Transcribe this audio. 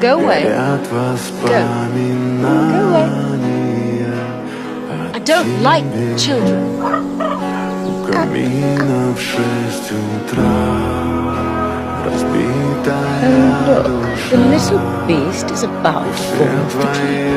Go away. Go. Go away. I don't like children. Oh, look, the little beast is about to fall off the tree.